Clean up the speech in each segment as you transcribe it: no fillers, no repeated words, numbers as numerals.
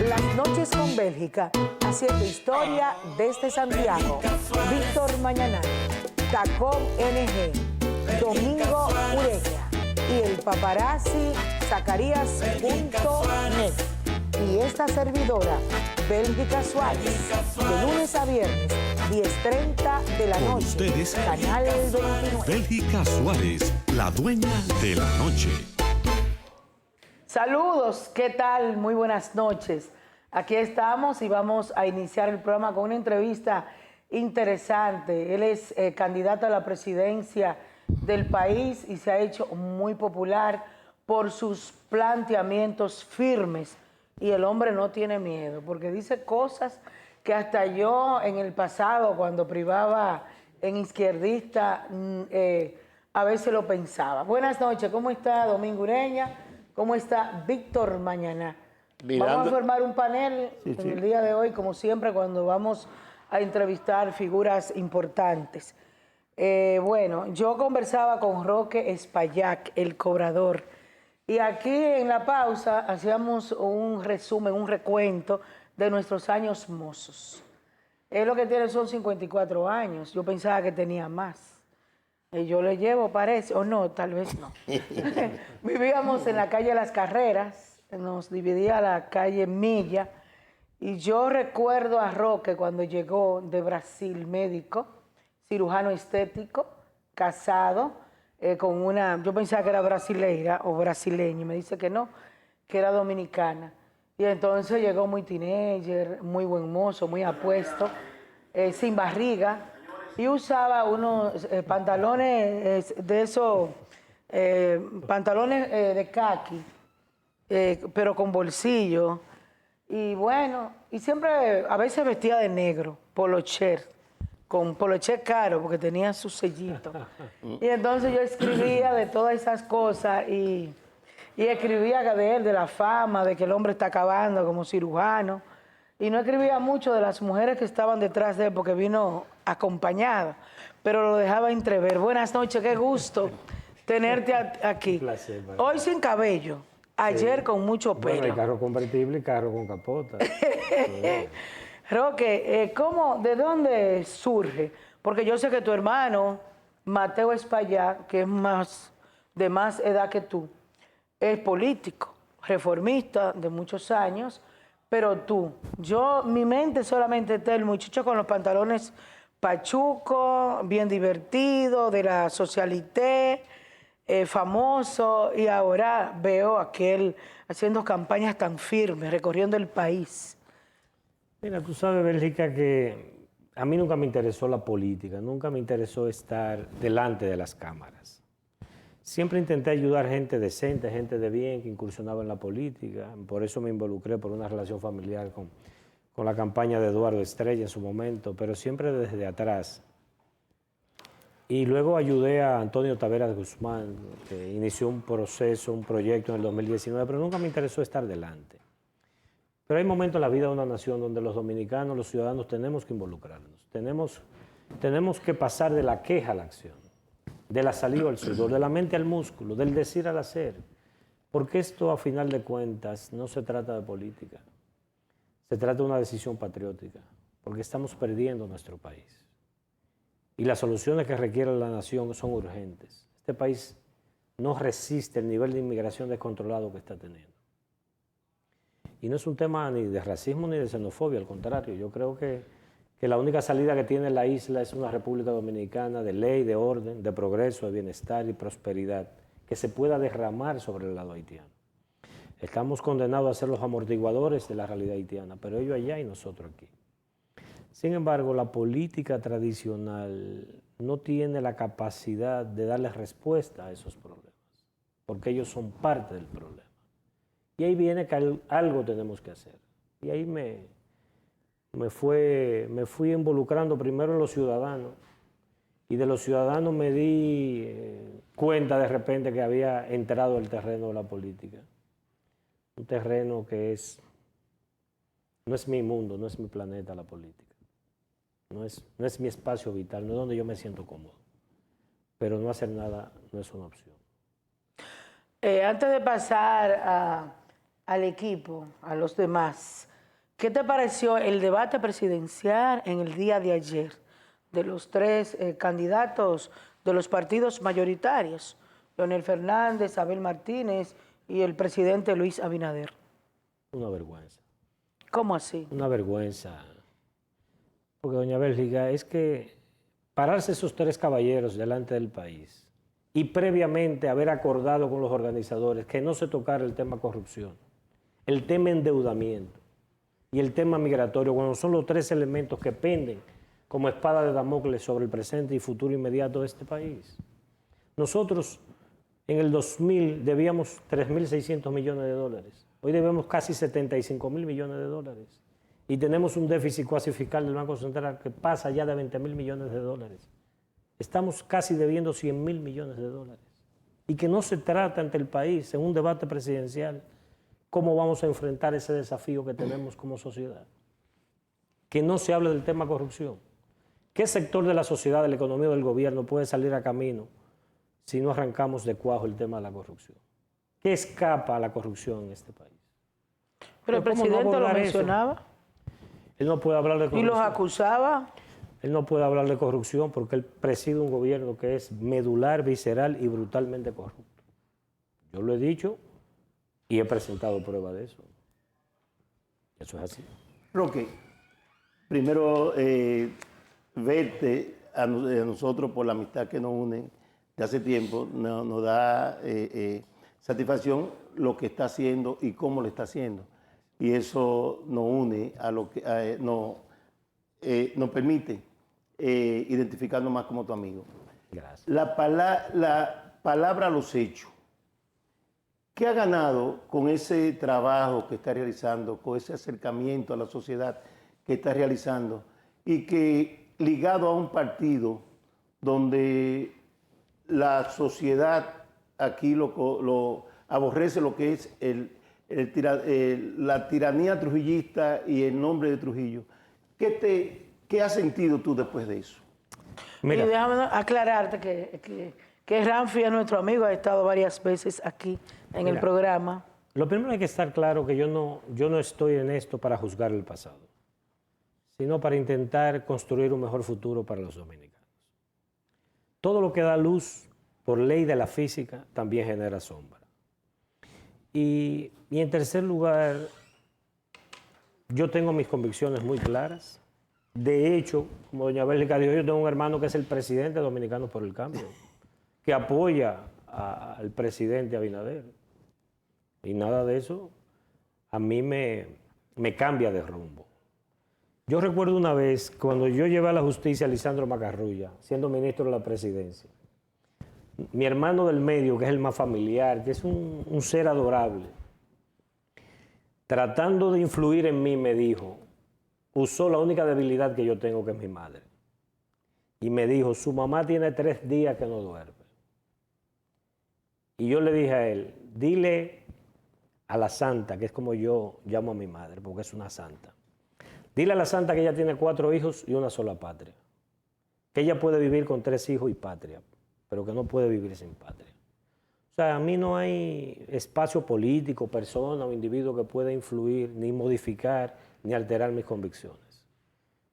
Las noches con Bélgica, haciendo historia desde Santiago. Víctor Mañaná, Tacón NG, Domingo Ureña y el paparazzi Zacarías.net. Y esta servidora, Bélgica Suárez, de lunes a viernes, 10:30 de la Con noche, ustedes, Canal 29. Bélgica Suárez, la dueña de la noche. Saludos, ¿qué tal? Muy buenas noches. Aquí estamos y vamos a iniciar el programa con una entrevista interesante. Él es candidato a la presidencia del país y se ha hecho muy popular por sus planteamientos firmes. Y el hombre no tiene miedo, porque dice cosas que hasta yo en el pasado, cuando privaba en izquierdista, a veces lo pensaba. Buenas noches, ¿cómo está Domingo Ureña? ¿Cómo está Víctor Mañaná? Vamos a formar un panel en el día de hoy, como siempre, cuando vamos a entrevistar figuras importantes. Bueno, yo conversaba con Roque Espaillat, el cobrador, y aquí en la pausa hacíamos un resumen, un recuento de nuestros años mozos. Él lo que tiene son 54 años, yo pensaba que tenía más. Yo le llevo, parece, o no, tal vez no. Vivíamos en la calle Las Carreras, nos dividía la calle Milla, y yo recuerdo a Roque cuando llegó de Brasil, médico, cirujano estético, casado, con una, yo pensaba que era brasileira o brasileña, y me dice que no, que era dominicana. Y entonces llegó muy teenager, muy buen mozo, muy apuesto, sin barriga, y usaba unos pantalones de esos, pantalones de khaki, pero con bolsillo. Y bueno, y siempre, a veces vestía de negro, polocher, con polocher caro, porque tenía su sellito. Y entonces yo escribía de todas esas cosas y escribía de él, de la fama, de que el hombre está acabando como cirujano. Y no escribía mucho de las mujeres que estaban detrás de él porque vino acompañado, pero lo dejaba entrever. Buenas noches, qué gusto tenerte aquí. Un placer. Hoy sin cabello, ayer con mucho pelo. Bueno, hay carro convertible y carro con capota. Roque, ¿de dónde surge? Porque yo sé que tu hermano, Mateo Espaillat, que es de más edad que tú, es político, reformista de muchos años, pero tú, mi mente solamente está el muchacho con los pantalones pachuco, bien divertido, de la socialité, famoso, y ahora veo a aquel haciendo campañas tan firmes, recorriendo el país. Mira, tú sabes, Bélgica, que a mí nunca me interesó la política, nunca me interesó estar delante de las cámaras. Siempre intenté ayudar gente decente, gente de bien que incursionaba en la política. Por eso me involucré por una relación familiar con la campaña de Eduardo Estrella en su momento, pero siempre desde atrás. Y luego ayudé a Antonio Taveras Guzmán, que inició un proceso, un proyecto en el 2019, pero nunca me interesó estar delante. Pero hay momentos en la vida de una nación donde los dominicanos, los ciudadanos, tenemos que involucrarnos. Tenemos que pasar de la queja a la acción, de la saliva al sudor, de la mente al músculo, del decir al hacer. Porque esto, a final de cuentas, no se trata de política. Se trata de una decisión patriótica, porque estamos perdiendo nuestro país. Y las soluciones que requiere la nación son urgentes. Este país no resiste el nivel de inmigración descontrolado que está teniendo. Y no es un tema ni de racismo ni de xenofobia, al contrario. Yo creo que la única salida que tiene la isla es una República Dominicana de ley, de orden, de progreso, de bienestar y prosperidad, que se pueda derramar sobre el lado haitiano. Estamos condenados a ser los amortiguadores de la realidad haitiana, pero ellos allá y nosotros aquí. Sin embargo, la política tradicional no tiene la capacidad de darle respuesta a esos problemas, porque ellos son parte del problema. Y ahí viene que algo tenemos que hacer. Y ahí me fui involucrando primero en los ciudadanos, y de los ciudadanos me di cuenta de repente que había entrado el terreno de la política. Un terreno que no es mi mundo, no es mi planeta la política. No es mi espacio vital, no es donde yo me siento cómodo. Pero no hacer nada no es una opción. Antes de pasar al equipo, a los demás, ¿Qué te pareció el debate presidencial en el día de ayer de los tres candidatos de los partidos mayoritarios, Leonel Fernández, Abel Martínez y el presidente Luis Abinader? Una vergüenza. ¿Cómo así? Una vergüenza. Porque, doña Bélgica, es que pararse esos tres caballeros delante del país y previamente haber acordado con los organizadores que no se tocara el tema corrupción, el tema endeudamiento y el tema migratorio, cuando son los tres elementos que penden como espada de Damocles sobre el presente y futuro inmediato de este país. Nosotros en el 2000 debíamos 3.600 millones de dólares. Hoy debemos casi 75.000 millones de dólares. Y tenemos un déficit cuasi fiscal del Banco Central que pasa ya de 20.000 millones de dólares. Estamos casi debiendo 100.000 millones de dólares. Y que no se trata ante el país, en un debate presidencial, cómo vamos a enfrentar ese desafío que tenemos como sociedad. Que no se hable del tema corrupción. ¿Qué sector de la sociedad, de la economía o del gobierno puede salir a camino si no arrancamos de cuajo el tema de la corrupción? ¿Qué escapa a la corrupción en este país? Pero el presidente lo mencionaba. Él no puede hablar de corrupción. ¿Y los acusaba? Él no puede hablar de corrupción porque él preside un gobierno que es medular, visceral y brutalmente corrupto. Yo lo he dicho y he presentado prueba de eso. Eso es así. Roque, primero verte a nosotros por la amistad que nos une de hace tiempo, nos da satisfacción lo que está haciendo y cómo lo está haciendo. Y eso nos une a lo que nos permite identificarnos más como tu amigo. Gracias. La palabra a los hechos. ¿Qué ha ganado con ese trabajo que está realizando, con ese acercamiento a la sociedad que está realizando y que ligado a un partido donde la sociedad aquí lo aborrece lo que es la tiranía trujillista y el nombre de Trujillo? ¿Qué has sentido tú después de eso? Mira, Y déjame aclararte que Ramfi es nuestro amigo, ha estado varias veces aquí en el programa. lo primero hay que estar claro que yo no estoy en esto para juzgar el pasado, sino para intentar construir un mejor futuro para los dominicanos. Todo lo que da luz por ley de la física también genera sombra. Y en tercer lugar, yo tengo mis convicciones muy claras. De hecho, como doña Bélgica dijo, yo tengo un hermano que es el presidente dominicano por el cambio, que apoya al presidente Abinader. Y nada de eso a mí me cambia de rumbo. Yo recuerdo una vez, cuando yo llevé a la justicia a Lisandro Macarrulla, siendo ministro de la presidencia, mi hermano del medio, que es el más familiar, que es un ser adorable, tratando de influir en mí, me dijo, usó la única debilidad que yo tengo, que es mi madre. Y me dijo, su mamá tiene 3 días que no duerme. Y yo le dije a él, dile a la santa, que es como yo llamo a mi madre, porque es una santa. Dile a la santa que ella tiene 4 hijos y una sola patria. Que ella puede vivir con 3 hijos y patria, pero que no puede vivir sin patria. O sea, a mí no hay espacio político, persona o individuo que pueda influir, ni modificar, ni alterar mis convicciones.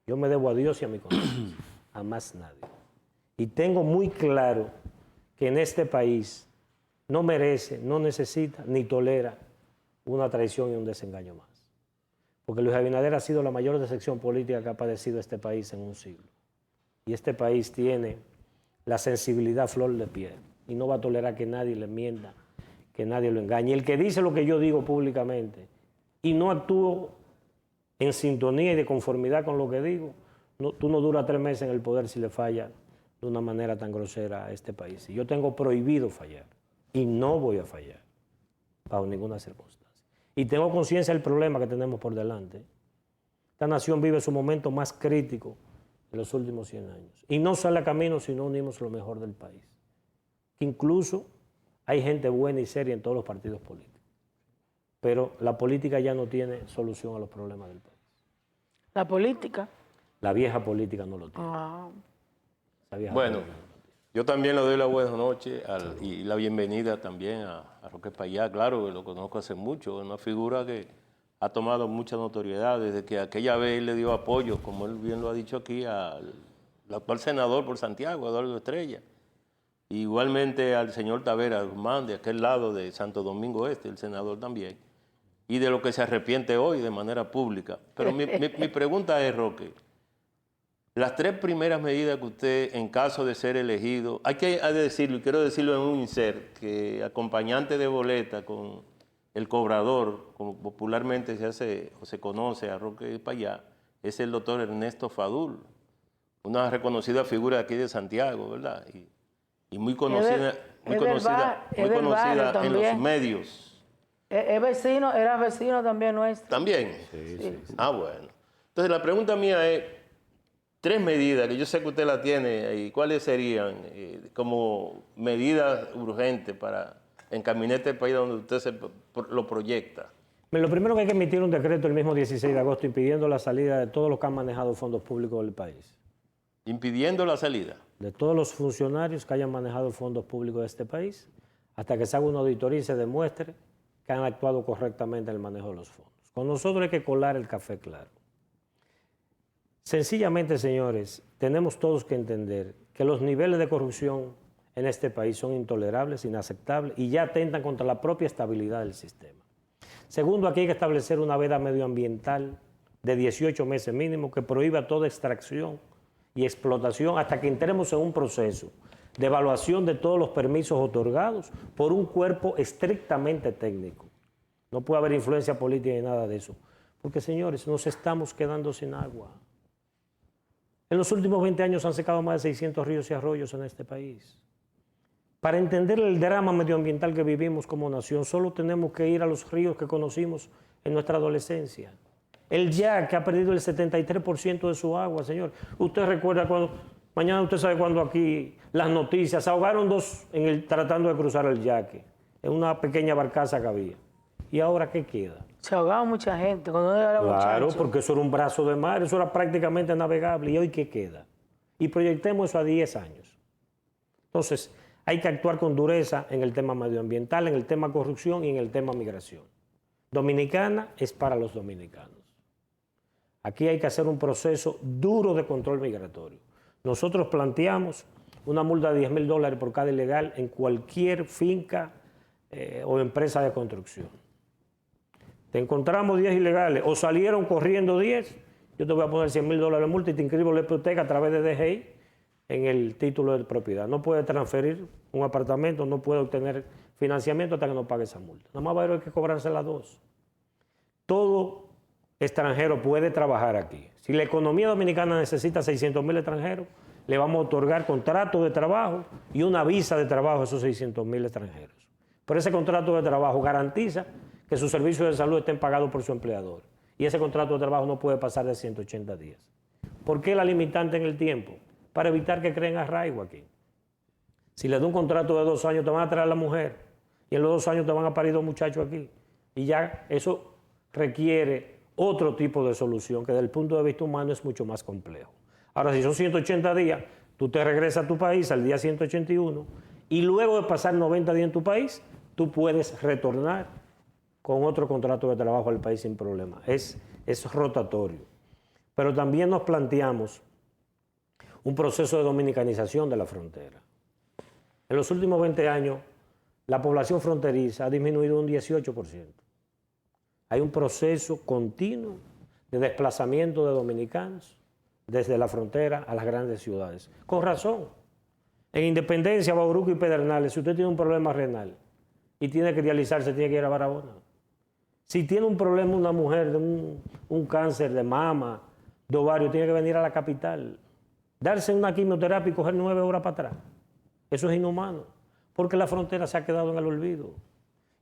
Yo me debo a Dios y a mi conciencia, a más nadie. Y tengo muy claro que en este país no merece, no necesita, ni tolera una traición y un desengaño más. Porque Luis Abinader ha sido la mayor decepción política que ha padecido este país en un siglo. Y este país tiene la sensibilidad a flor de piel y no va a tolerar que nadie le mienta, que nadie lo engañe. El que dice lo que yo digo públicamente y no actúo en sintonía y de conformidad con lo que digo, tú no duras 3 meses en el poder si le falla de una manera tan grosera a este país. Y yo tengo prohibido fallar y no voy a fallar bajo ninguna circunstancia. Y tengo conciencia del problema que tenemos por delante. Esta nación vive su momento más crítico en los últimos 100 años. Y no sale a camino si no unimos lo mejor del país. Incluso hay gente buena y seria en todos los partidos políticos. Pero la política ya no tiene solución a los problemas del país. ¿La política? La vieja política no lo tiene. Ah. Bueno, yo también le doy la buena noche y la bienvenida también a Roque Payá. Claro, que lo conozco hace mucho, es una figura que ha tomado mucha notoriedad desde que aquella vez él le dio apoyo, como él bien lo ha dicho aquí, al actual senador por Santiago, Eduardo Estrella. Igualmente al señor Tavera Guzmán, de aquel lado de Santo Domingo Este, el senador también, y de lo que se arrepiente hoy de manera pública. Pero mi pregunta es, Roque, las 3 primeras medidas que usted, en caso de ser elegido, hay que decirlo, y quiero decirlo en un insert, que acompañante de boleta con el cobrador, como popularmente se hace o se conoce a Roque Payá, es el doctor Ernesto Fadul, una reconocida figura aquí de Santiago, ¿verdad? Y muy conocida, muy conocida en los medios. Es vecino, era vecino también nuestro. ¿También? Sí. Ah, bueno. Entonces la pregunta mía es, 3 medidas, que yo sé que usted la tiene, y ¿cuáles serían como medidas urgentes para encaminar este país donde usted lo proyecta? Lo primero que hay que emitir un decreto el mismo 16 de agosto impidiendo la salida de todos los que han manejado fondos públicos del país. ¿Impidiendo la salida? De todos los funcionarios que hayan manejado fondos públicos de este país, hasta que se haga una auditoría y se demuestre que han actuado correctamente en el manejo de los fondos. Con nosotros hay que colar el café claro. Sencillamente, señores, tenemos todos que entender que los niveles de corrupción en este país son intolerables, inaceptables y ya atentan contra la propia estabilidad del sistema. Segundo, aquí hay que establecer una veda medioambiental de 18 meses mínimo que prohíba toda extracción y explotación hasta que entremos en un proceso de evaluación de todos los permisos otorgados por un cuerpo estrictamente técnico. No puede haber influencia política ni nada de eso. Porque, señores, nos estamos quedando sin agua. En los últimos 20 años han secado más de 600 ríos y arroyos en este país. Para entender el drama medioambiental que vivimos como nación, solo tenemos que ir a los ríos que conocimos en nuestra adolescencia. El Yaqui ha perdido el 73% de su agua, señor. Usted recuerda cuando, mañana usted sabe cuando aquí las noticias, se ahogaron 2 tratando de cruzar el Yaqui, en una pequeña barcaza que había. ¿Y ahora qué queda? Se ahogaba mucha gente cuando era Claro, muchacho. porque eso era un brazo de mar, eso era prácticamente navegable. ¿Y hoy qué queda? Y proyectemos eso a 10 años. Entonces, hay que actuar con dureza en el tema medioambiental, en el tema corrupción y en el tema migración. Dominicana es para los dominicanos. Aquí hay que hacer un proceso duro de control migratorio. Nosotros planteamos una multa de $10,000 por cada ilegal en cualquier finca o empresa de construcción. Te encontramos 10 ilegales o salieron corriendo 10, yo te voy a poner $100,000 de multa y te inscribo la hipoteca a través de DGI en el título de propiedad. No puede transferir un apartamento, no puede obtener financiamiento hasta que no pague esa multa. Nada más va a haber que cobrarse las 2. Todo extranjero puede trabajar aquí. Si la economía dominicana necesita 600,000 extranjeros, le vamos a otorgar contrato de trabajo y una visa de trabajo a esos 600,000 extranjeros. Pero ese contrato de trabajo garantiza que sus servicios de salud estén pagados por su empleador. Y ese contrato de trabajo no puede pasar de 180 días. ¿Por qué la limitante en el tiempo? Para evitar que creen arraigo aquí. Si le da un contrato de 2 años, te van a traer a la mujer. Y en los 2 años te van a parir 2 muchachos aquí. Y ya eso requiere otro tipo de solución que desde el punto de vista humano es mucho más complejo. Ahora, si son 180 días, tú te regresas a tu país al día 181 y luego de pasar 90 días en tu país, tú puedes retornar con otro contrato de trabajo al país sin problema. Es rotatorio. Pero también nos planteamos un proceso de dominicanización de la frontera. En los últimos 20 años, la población fronteriza ha disminuido un 18%. Hay un proceso continuo de desplazamiento de dominicanos desde la frontera a las grandes ciudades. Con razón. En Independencia, Bauruco y Pedernales, si usted tiene un problema renal y tiene que dializarse, tiene que ir a Barahona. Si tiene un problema una mujer de un cáncer de mama, de ovario, tiene que venir a la capital. Darse una quimioterapia y coger 9 horas para atrás. Eso es inhumano, porque la frontera se ha quedado en el olvido.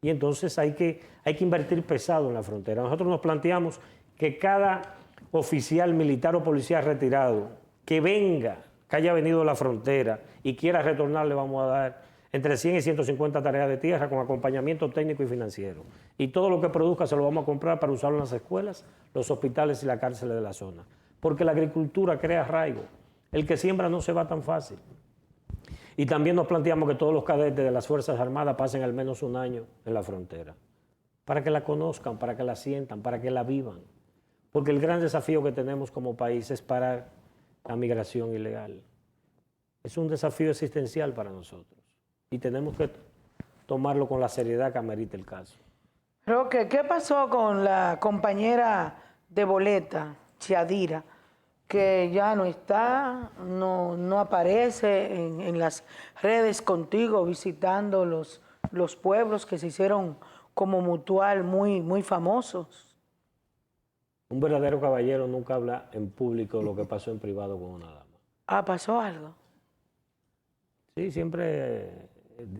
Y entonces hay que invertir pesado en la frontera. Nosotros nos planteamos que cada oficial militar o policía retirado que venga, que haya venido a la frontera y quiera retornar, le vamos a dar entre 100 y 150 tareas de tierra con acompañamiento técnico y financiero. Y todo lo que produzca se lo vamos a comprar para usarlo en las escuelas, los hospitales y las cárceles de la zona. Porque la agricultura crea arraigo. El que siembra no se va tan fácil. Y también nos planteamos que todos los cadetes de las Fuerzas Armadas pasen al menos un año en la frontera. para que la conozcan, para que la sientan, para que la vivan. Porque el gran desafío que tenemos como país es parar la migración ilegal. Es un desafío existencial para nosotros y tenemos que tomarlo con la seriedad que amerita el caso. Roque, ¿qué pasó con la compañera de boleta, Yadira, que ya no está, no aparece en las redes contigo, visitando los pueblos que se hicieron como Mutual muy famosos? Un verdadero caballero nunca habla en público de lo que pasó en privado con una dama. Ah, ¿pasó algo? Sí, siempre,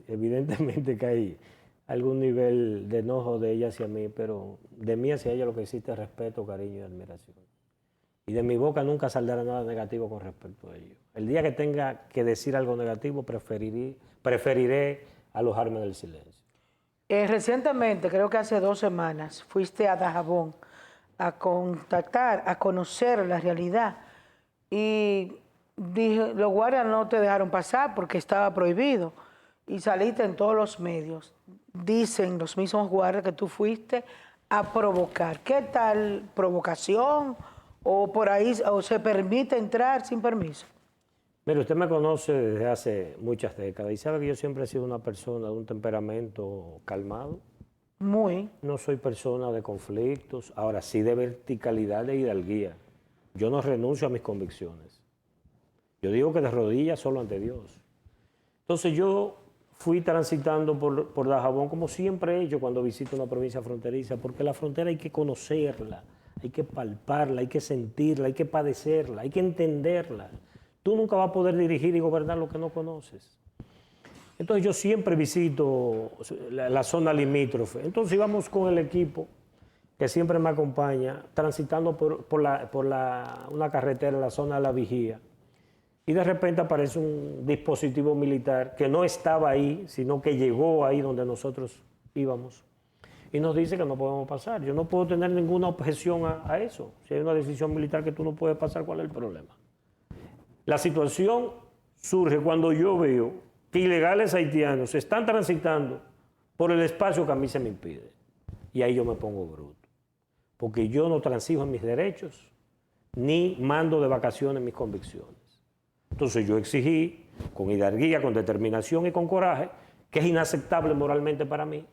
evidentemente que hay algún nivel de enojo de ella hacia mí, pero de mí hacia ella lo que existe es respeto, cariño y admiración. Y de mi boca nunca saldrá nada negativo con respecto a ello. El día que tenga que decir algo negativo, preferiré alojarme del silencio. Recientemente, creo que hace 2 semanas, fuiste a Dajabón a contactar, a conocer la realidad. Y los guardias no te dejaron pasar porque estaba prohibido. Y saliste en todos los medios. Dicen los mismos guardias que tú fuiste a provocar. ¿Qué tal provocación? ¿O por ahí o se permite entrar sin permiso? Mire, usted me conoce desde hace muchas décadas y sabe que yo siempre he sido una persona de un temperamento calmado. Muy. No soy persona de conflictos, ahora sí de verticalidad e hidalguía. Yo no renuncio a mis convicciones. Yo digo que de rodillas solo ante Dios. Entonces yo fui transitando por Dajabón como siempre he hecho cuando visito una provincia fronteriza, porque la frontera hay que conocerla, hay que palparla, hay que sentirla, hay que padecerla, hay que entenderla. Tú nunca vas a poder dirigir y gobernar lo que no conoces. Entonces yo siempre visito la zona limítrofe. Entonces íbamos con el equipo que siempre me acompaña, transitando por una carretera en la zona de la Vigía. Y de repente aparece un dispositivo militar que no estaba ahí, sino que llegó ahí donde nosotros íbamos. Y nos dice que no podemos pasar. Yo no puedo tener ninguna objeción a eso. Si hay una decisión militar que tú no puedes pasar, ¿cuál es el problema? La situación surge cuando yo veo que ilegales haitianos están transitando por el espacio que a mí se me impide. Y ahí yo me pongo bruto. Porque yo no transijo en mis derechos, ni mando de vacaciones mis convicciones. Entonces yo exigí, con hidalguía, con determinación y con coraje, que es inaceptable moralmente para mí,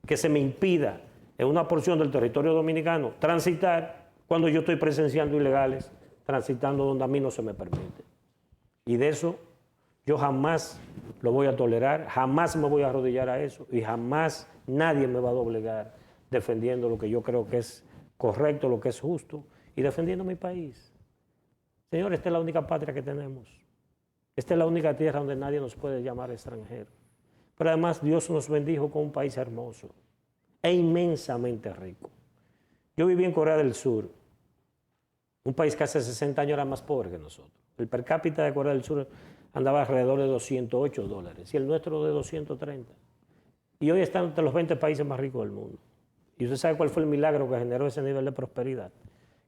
que se me impida en una porción del territorio dominicano transitar cuando yo estoy presenciando ilegales, transitando donde a mí no se me permite. Y de eso yo jamás lo voy a tolerar, jamás me voy a arrodillar a eso y jamás nadie me va a doblegar defendiendo lo que yo creo que es correcto, lo que es justo y defendiendo mi país. Señor, esta es la única patria que tenemos. Esta es la única tierra donde nadie nos puede llamar extranjero. Pero además Dios nos bendijo con un país hermoso e inmensamente rico. Yo viví en Corea del Sur, un país que hace 60 años era más pobre que nosotros. El per cápita de Corea del Sur andaba alrededor de $208 y el nuestro de 230. Y hoy está entre los 20 países más ricos del mundo. ¿Y usted sabe cuál fue el milagro que generó ese nivel de prosperidad?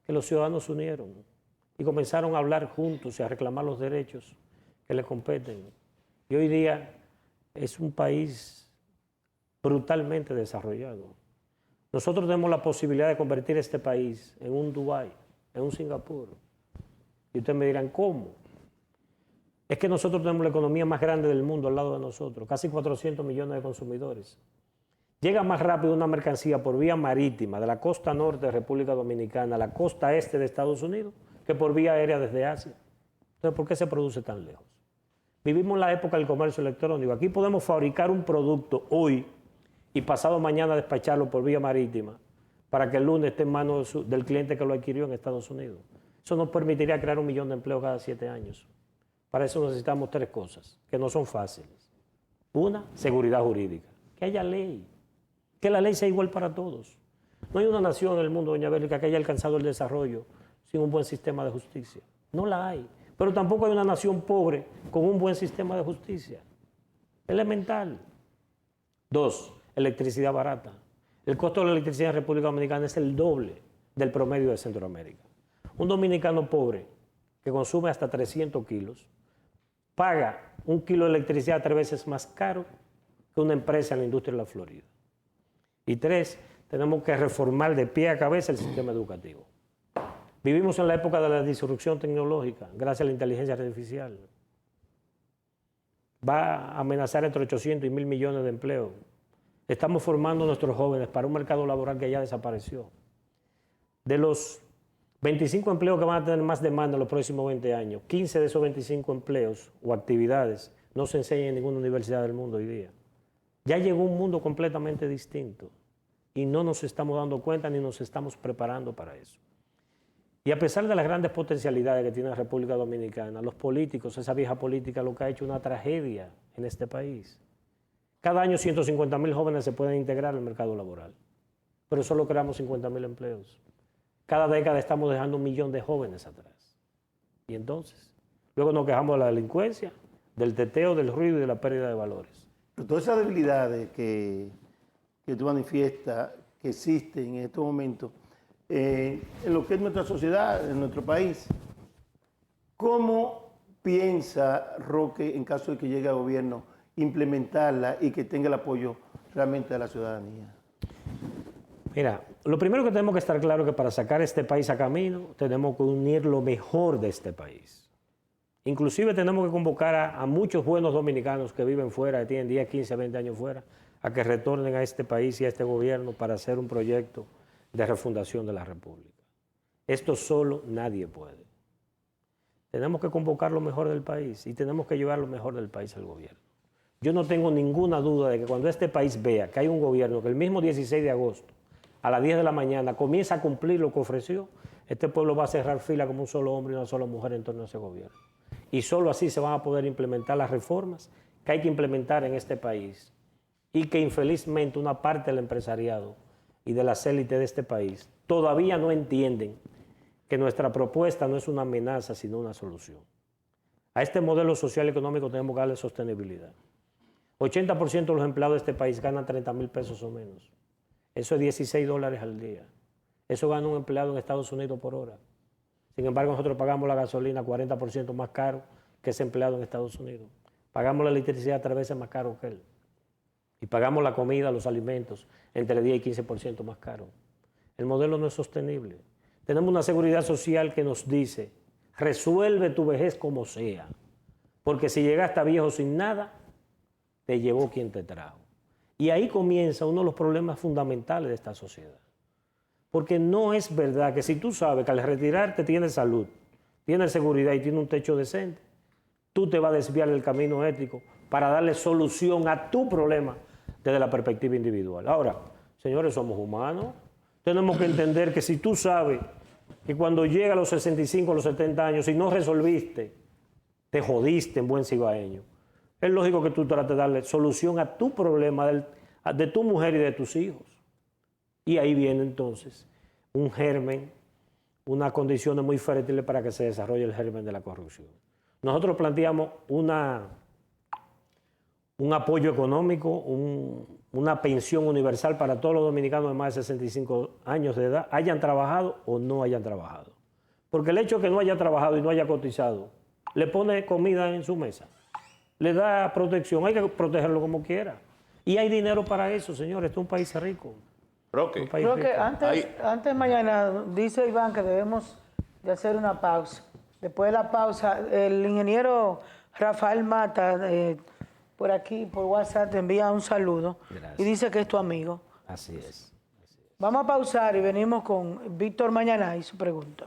Que los ciudadanos se unieron y comenzaron a hablar juntos y a reclamar los derechos que le competen. Y hoy día es un país brutalmente desarrollado. Nosotros tenemos la posibilidad de convertir este país en un Dubái, en un Singapur. Y ustedes me dirán, ¿cómo? Es que nosotros tenemos la economía más grande del mundo al lado de nosotros, casi 400 millones de consumidores. Llega más rápido una mercancía por vía marítima de la costa norte de República Dominicana a la costa este de Estados Unidos que por vía aérea desde Asia. Entonces, ¿por qué se produce tan lejos? Vivimos en la época del comercio electrónico. Aquí podemos fabricar un producto hoy y pasado mañana despacharlo por vía marítima para que el lunes esté en manos del cliente que lo adquirió en Estados Unidos. Eso nos permitiría crear 1 millón de empleos cada 7 años. Para eso necesitamos 3 cosas, que no son fáciles. Una, seguridad jurídica. Que haya ley. Que la ley sea igual para todos. No hay una nación en el mundo, doña Bélica, que haya alcanzado el desarrollo sin un buen sistema de justicia. No la hay. Pero tampoco hay una nación pobre con un buen sistema de justicia. Elemental. 2, electricidad barata. El costo de la electricidad en República Dominicana es el doble del promedio de Centroamérica. Un dominicano pobre que consume hasta 300 kilos paga 1 kilo de electricidad 3 veces más caro que una empresa en la industria de la Florida. Y 3, tenemos que reformar de pie a cabeza el sistema educativo. Vivimos en la época de la disrupción tecnológica, gracias a la inteligencia artificial. Va a amenazar entre 800 y 1.000 millones de empleos. Estamos formando a nuestros jóvenes para un mercado laboral que ya desapareció. De los 25 empleos que van a tener más demanda en los próximos 20 años, 15 de esos 25 empleos o actividades no se enseñan en ninguna universidad del mundo hoy día. Ya llegó un mundo completamente distinto y no nos estamos dando cuenta ni nos estamos preparando para eso. Y a pesar de las grandes potencialidades que tiene la República Dominicana, los políticos, esa vieja política, lo que ha hecho una tragedia en este país. Cada año 150.000 jóvenes se pueden integrar al mercado laboral, pero solo creamos 50.000 empleos. Cada década estamos dejando 1 millón de jóvenes atrás. Y entonces, luego nos quejamos de la delincuencia, del teteo, del ruido y de la pérdida de valores. Pero todas esas debilidades que tú manifiestas, que existen en estos momentos, en lo que es nuestra sociedad, en nuestro país, ¿cómo piensa Roque, en caso de que llegue al gobierno, implementarla y que tenga el apoyo realmente de la ciudadanía? Mira, lo primero que tenemos que estar claro es que para sacar este país a camino, tenemos que unir lo mejor de este país. Inclusive tenemos que convocar a muchos buenos dominicanos que viven fuera, que tienen 10, 15, 20 años fuera, a que retornen a este país y a este gobierno para hacer un proyecto de refundación de la República. Esto solo nadie puede. Tenemos que convocar lo mejor del país y tenemos que llevar lo mejor del país al gobierno. Yo no tengo ninguna duda de que cuando este país vea que hay un gobierno que el mismo 16 de agosto, a las 10 de la mañana, comienza a cumplir lo que ofreció, este pueblo va a cerrar fila como un solo hombre y una sola mujer en torno a ese gobierno. Y solo así se van a poder implementar las reformas que hay que implementar en este país y que infelizmente una parte del empresariado y de las élites de este país todavía no entienden que nuestra propuesta no es una amenaza, sino una solución. A este modelo social y económico tenemos que darle sostenibilidad. 80% de los empleados de este país ganan 30.000 pesos o menos. Eso es $16 al día. Eso gana un empleado en Estados Unidos por hora. Sin embargo, nosotros pagamos la gasolina 40% más caro que ese empleado en Estados Unidos. Pagamos la electricidad 3 veces más caro que él. Y pagamos la comida, los alimentos, entre 10 y 15% más caro. El modelo no es sostenible. Tenemos una seguridad social que nos dice, resuelve tu vejez como sea, porque si llegaste viejo sin nada, te llevó quien te trajo. Y ahí comienza uno de los problemas fundamentales de esta sociedad. Porque no es verdad que si tú sabes que al retirarte tienes salud, tienes seguridad y tienes un techo decente, tú te vas a desviar del camino ético para darle solución a tu problema desde la perspectiva individual. Ahora, señores, somos humanos. Tenemos que entender que si tú sabes que cuando llega a los 65, a los 70 años, si no resolviste, te jodiste en buen cibaeño. Es lógico que tú trates de darle solución a tu problema de tu mujer y de tus hijos. Y ahí viene entonces un germen, unas condiciones muy fértiles para que se desarrolle el germen de la corrupción. Nosotros planteamos un apoyo económico, una pensión universal para todos los dominicanos de más de 65 años de edad, hayan trabajado o no hayan trabajado. Porque el hecho de que no haya trabajado y no haya cotizado, le pone comida en su mesa, le da protección, hay que protegerlo como quiera. Y hay dinero para eso, señores, este es un país rico. Roque, Creo que antes mañana, dice Iván que debemos de hacer una pausa. Después de la pausa, el ingeniero Rafael Mata, por aquí, por WhatsApp, te envía un saludo. Gracias. Y dice que es tu amigo. Así es. Vamos a pausar y venimos con Víctor Mañana y su pregunta.